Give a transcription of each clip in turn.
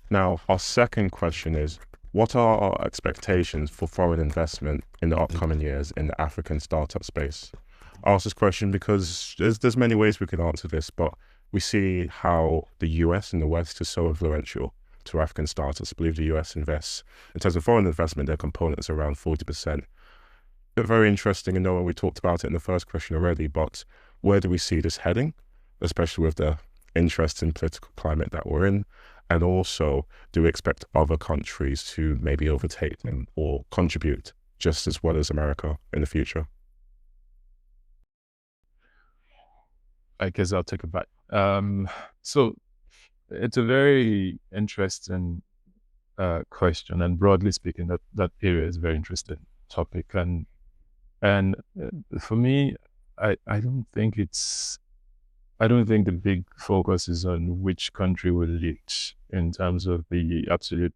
Now, our second question is, what are our expectations for foreign investment in the upcoming years in the African startup space? I ask this question because there's many ways we could answer this, but we see how the US and the West is so influential to African startups. I believe the US invests, in terms of foreign investment, their component is around 40%. Very interesting, and we talked about it in the first question already, but where do we see this heading, especially with the interesting political climate that we're in? And also, do we expect other countries to maybe overtake them or contribute just as well as America in the future? I guess I'll take it back. So it's a very interesting question, and broadly speaking, that area is a very interesting topic. And for me, I don't think the big focus is on which country will lead in terms of the absolute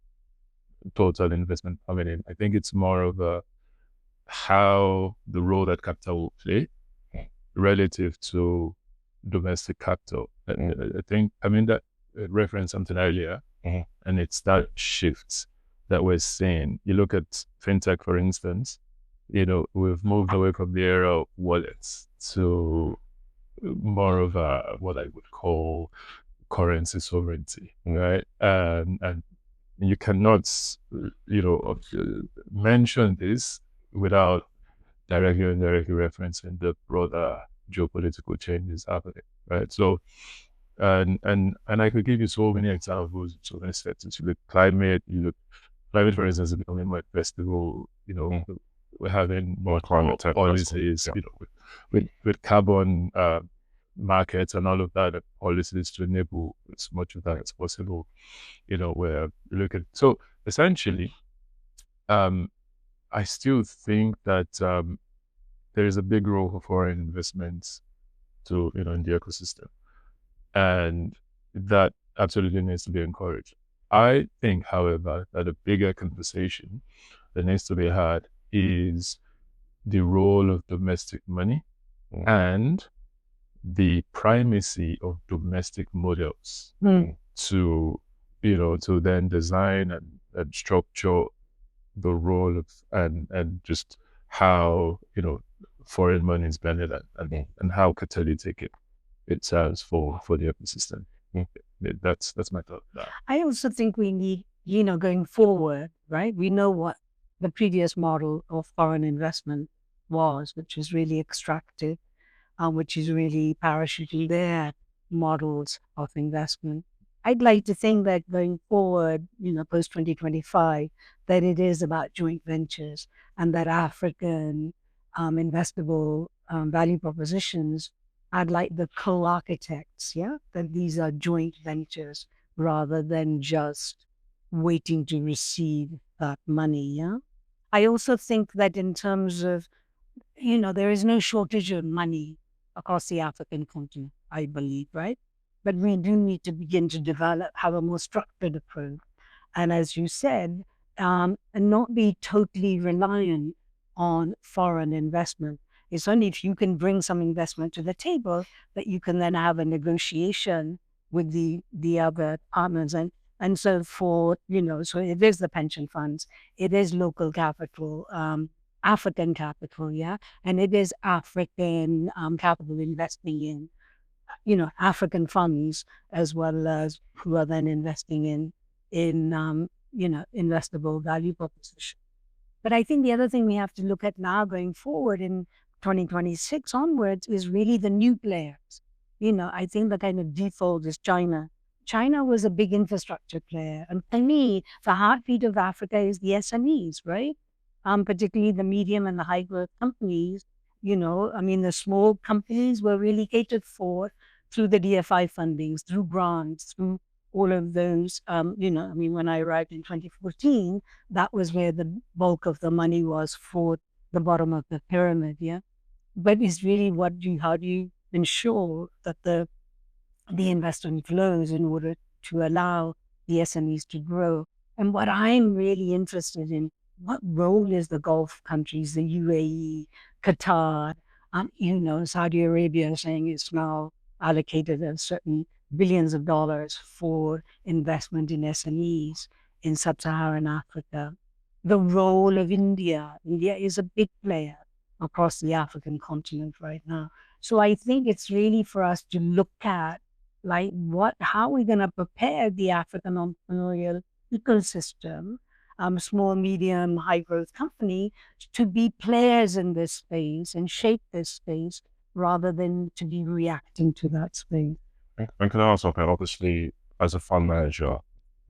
total investment coming in. I think it's more of how the role that capital will play relative to domestic capital. I think, that referenced something earlier, and it's that shift that we're seeing. You look at fintech, for instance, we've moved away from the era of wallets to more of what I would call currency sovereignty, right? And you cannot, mention this without directly or indirectly referencing the broader geopolitical changes happening, right? So, and I could give you so many examples, so many settings. You look climate, for instance, is becoming more festival. We're having more climate tech policies, with carbon markets and all of that, policies to enable as much of that as possible. Where you look at, so essentially, I still think that there is a big role for foreign investments to in the ecosystem, and that absolutely needs to be encouraged. I think, however, that a bigger conversation that needs to be had is the role of domestic money and the primacy of domestic models to then design and structure the role of and just how foreign money is blended and how catalytic it serves for the ecosystem. That's my thought. I also think we need, going forward, right? We know what the previous model of foreign investment was, which is really extractive, which is really parachuting their models of investment. I'd like to think that going forward, post 2025, that it is about joint ventures and that African investable value propositions are like the co-architects, that these are joint ventures rather than just waiting to receive that money. I also think that in terms of, there is no shortage of money across the African continent, I believe, right? But we do need to begin to have a more structured approach. And as you said, and not be totally reliant on foreign investment. It's only if you can bring some investment to the table that you can then have a negotiation with the other partners. And so so it is the pension funds, it is local capital, African capital, and it is African capital investing in, African funds, as well as who are then investing in investable value proposition. But I think the other thing we have to look at now going forward in 2026 onwards is really the new players. I think the kind of default is China. China was a big infrastructure player. And for me, the heartbeat of Africa is the SMEs, right? Particularly the medium and the high growth companies. The small companies were really catered for through the DFI fundings, through grants, through all of those. When I arrived in 2014, that was where the bulk of the money was for the bottom of the pyramid, But it's really how do you ensure that the investment flows in order to allow the SMEs to grow? And what I'm really interested in, what role is the Gulf countries, the UAE, Qatar, Saudi Arabia saying it's now allocated a certain billions of dollars for investment in SMEs in sub-Saharan Africa. The role of India. India is a big player across the African continent right now. So I think it's really for us to look at like how are we going to prepare the African entrepreneurial ecosystem, small, medium, high growth company to be players in this space and shape this space rather than to be reacting to that space. And can I also, obviously, as a fund manager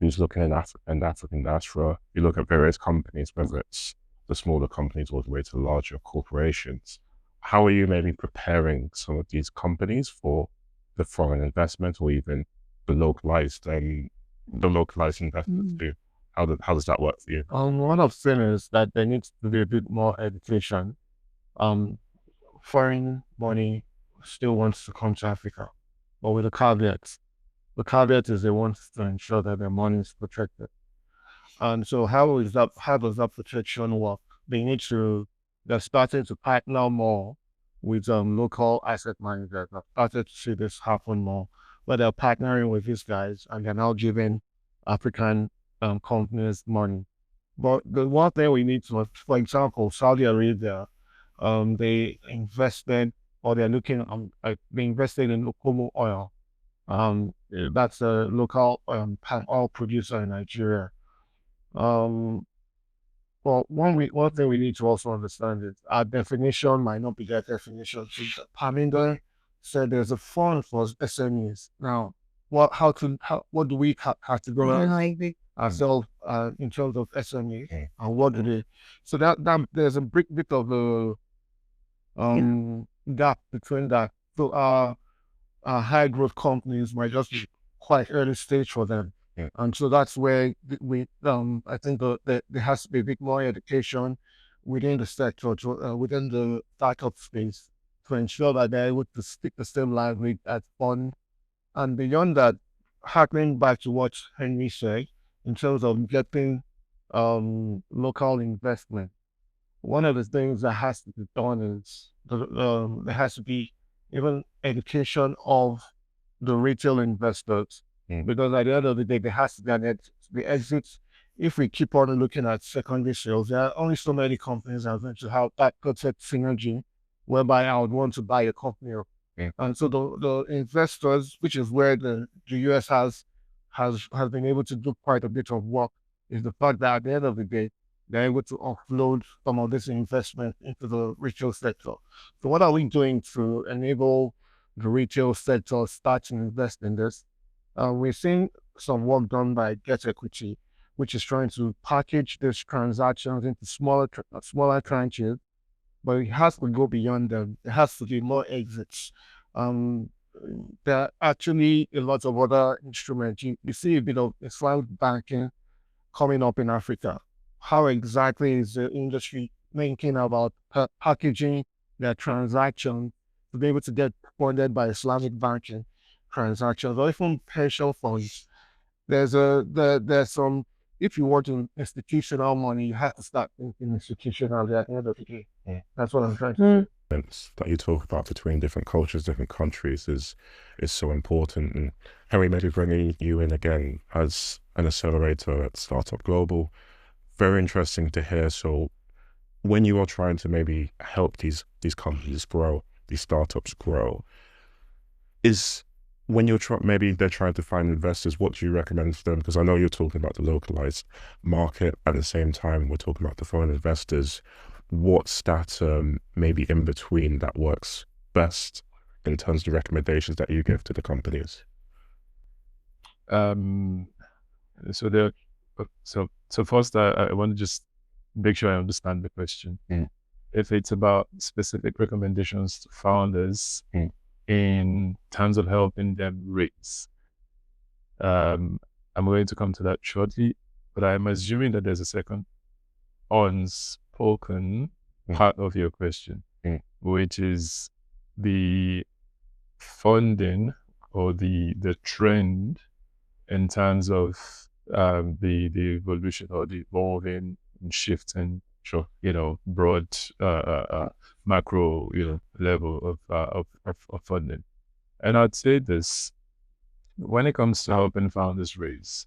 who's looking in African diaspora, you look at various companies, whether it's the smaller companies all the way to the larger corporations. How are you maybe preparing some of these companies for the foreign investment or even the localized investments too? How does that work for you? One of the things is that there needs to be a bit more education. Foreign money still wants to come to Africa, but with a caveat. The caveat is they want to ensure that their money is protected. And so how does that protection work? They're starting to partner more with local asset managers. I've started to see this happen more, where they're partnering with these guys and they're now giving African companies money. But the one thing we need to, for example, Saudi Arabia, they invested, or they're looking, they invested in Okomo oil. That's a local palm oil producer in Nigeria. Well, one thing we need to also understand is our definition might not be that definition. So Parminder said there's a fund for SMEs. Now, what do we categorize ourselves in terms of SME and what do they? So that there's a bit of a gap between that. So our high growth companies might just be quite early stage for them. And so that's where I think there has to be a bit more education within the sector, within the startup space, to ensure that they're able to speak the same language as fund. And beyond that, harkening back to what Henry said, in terms of getting local investment, one of the things that has to be done is there has to be even education of the retail investors. Because at the end of the day, there has to be the exit. If we keep on looking at secondary sales, there are only so many companies that are going to have that concept synergy, whereby I would want to buy a company. And so the investors, which is where the US has been able to do quite a bit of work, is the fact that at the end of the day, they're able to offload some of this investment into the retail sector. So what are we doing to enable the retail sector start to invest in this? We're seeing some work done by Get Equity, which is trying to package these transactions into smaller tranches, but it has to go beyond them. There has to be more exits. There are actually a lot of other instruments. You see a bit of Islamic banking coming up in Africa. How exactly is the industry thinking about packaging their transactions to be able to get funded by Islamic banking transactions or even pension funds? There's some, if you want institutional money, you have to start thinking institutional at the end of the day. That's what I'm trying to say. That you talk about between different cultures, different countries is so important. And Henry, maybe bringing you in again as an accelerator at Startup Global, very interesting to hear. So when you are trying to maybe help these companies grow, these startups grow, is when you're maybe they're trying to find investors, what do you recommend for them? Because I know you're talking about the localized market. At the same time, we're talking about the foreign investors. What's that maybe in between that works best in terms of the recommendations that you give to the companies? So first, I want to just make sure I understand the question. If it's about specific recommendations to founders in terms of helping them raise, I'm going to come to that shortly, but I'm assuming that there's a second unspoken part of your question, which is the funding or the trend in terms of the evolution or the evolving and shifting, broad macro level of funding. And I'd say this, when it comes to helping founders raise,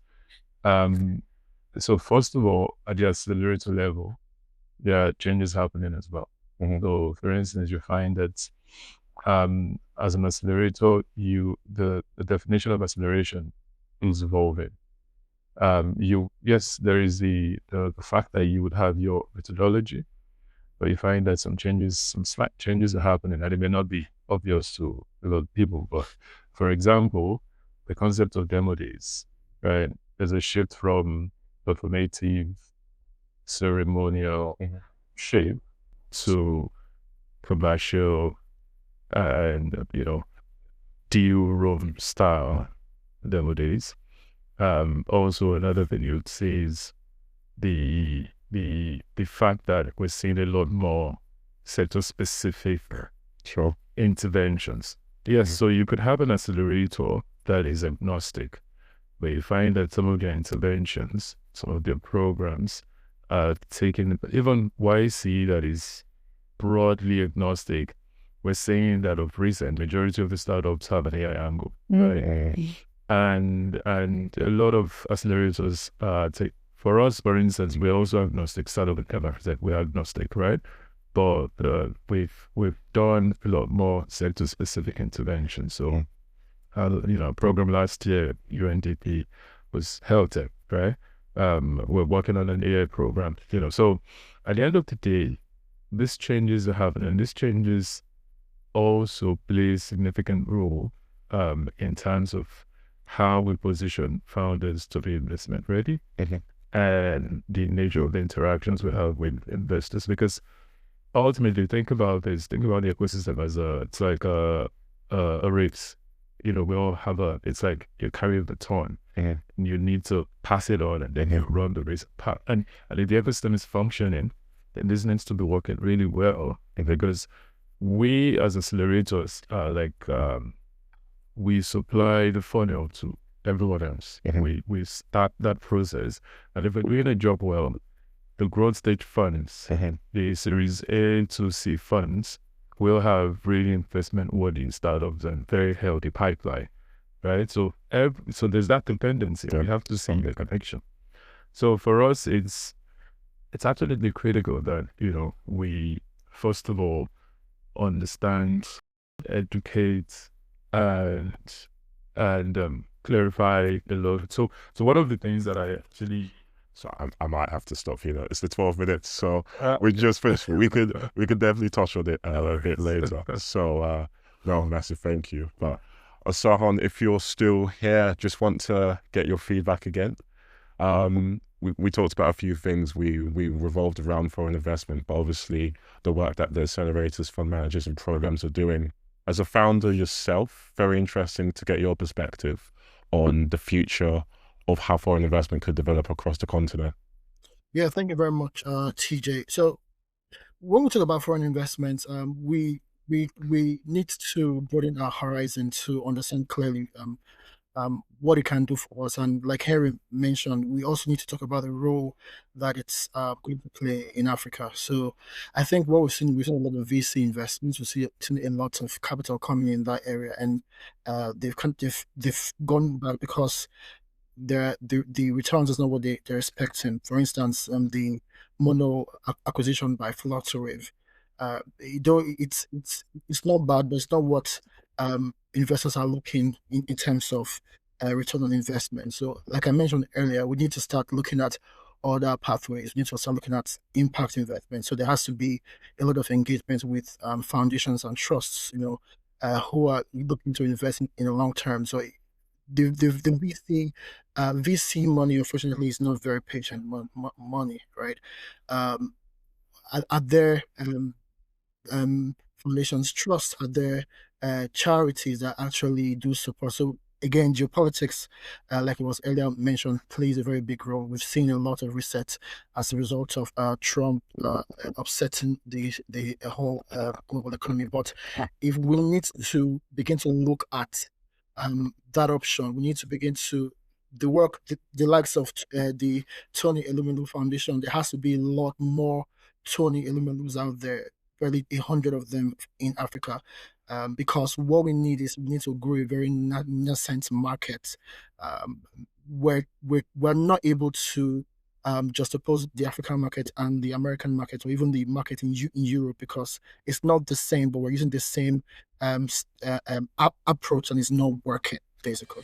so first of all, at the accelerator level, there are changes happening as well. So for instance, you find that as an accelerator, the definition of acceleration is evolving. Yes, there is the fact that you would have your methodology, but you find that some slight changes are happening, and it may not be obvious to a lot of people. But for example, the concept of demo days, right? There's a shift from performative, ceremonial shape to commercial and deal room style demo days. Also, another thing you'd say is the fact that we're seeing a lot more sector specific interventions. Yes, so you could have an accelerator that is agnostic, but you find that some of their interventions, some of their programs are taking, even YC that is broadly agnostic, we're saying that of recent, majority of the startups have an AI angle, right? And a lot of accelerators for us, for instance, we're also agnostic. Startup and Canada said we're agnostic, right? But we've done a lot more sector specific interventions. So, a program last year, UNDP, was health tech, right? We're working on an AI program, So, at the end of the day, these changes are happening. These changes also play a significant role in terms of how we position founders to be investment ready and the nature of the interactions we have with investors. Because ultimately, think about the ecosystem as it's like a race. We all have it's like you carry a baton and you need to pass it on and then you run the race. And if the ecosystem is functioning, then this needs to be working really well, because we as accelerators we supply the funnel to everyone else. We start that process, and if we're doing a job well, the growth stage funds, the Series A to C funds, will have really investment-worthy startups and very healthy pipeline, right? So there's that dependency. We have to see the connection. So for us, it's absolutely critical that we first of all understand, educate, and clarify a lot. So one of the things that I actually, so I might have to stop you. It's the 12 minutes, so we just finished. We could definitely touch on it a bit later. So no, massive thank you. But Osahon, if you're still here, just want to get your feedback again. We talked about a few things. We revolved around foreign investment, but obviously the work that the accelerators, fund managers, and programs are doing. As a founder yourself, very interesting to get your perspective on the future of how foreign investment could develop across the continent. Yeah, thank you very much, TJ. So when we talk about foreign investments, we need to broaden our horizon to understand clearly what it can do for us. And like Harry mentioned, we also need to talk about the role that it's going to play in Africa. So I think what we've seen a lot of VC investments. We've seen a lot of capital coming in that area, and they've gone back because the returns is not what they're expecting. For instance, the mono acquisition by Flutterwave, though it's not bad, but it's not what investors are looking in terms of return on investment. So like I mentioned earlier, we need to start looking at other pathways. We need to start looking at impact investment. So there has to be a lot of engagement with foundations and trusts, who are looking to invest in the long term. So the VC money, unfortunately, is not very patient money, right? Are there foundations, trusts? Are there charities that actually do support? So again, geopolitics, like it was earlier mentioned, plays a very big role. We've seen a lot of reset as a result of Trump upsetting the whole global economy. But if we need to begin to look at that option, we need to begin to the work, the likes of the Tony Elumelu Foundation. There has to be a lot more Tony Elumelus out there barely 100 of them in Africa, because what we need is we need to grow a very nascent market, where we're not able to just oppose the African market and the American market, or even the market in Europe, because it's not the same, but we're using the same approach and it's not working, basically.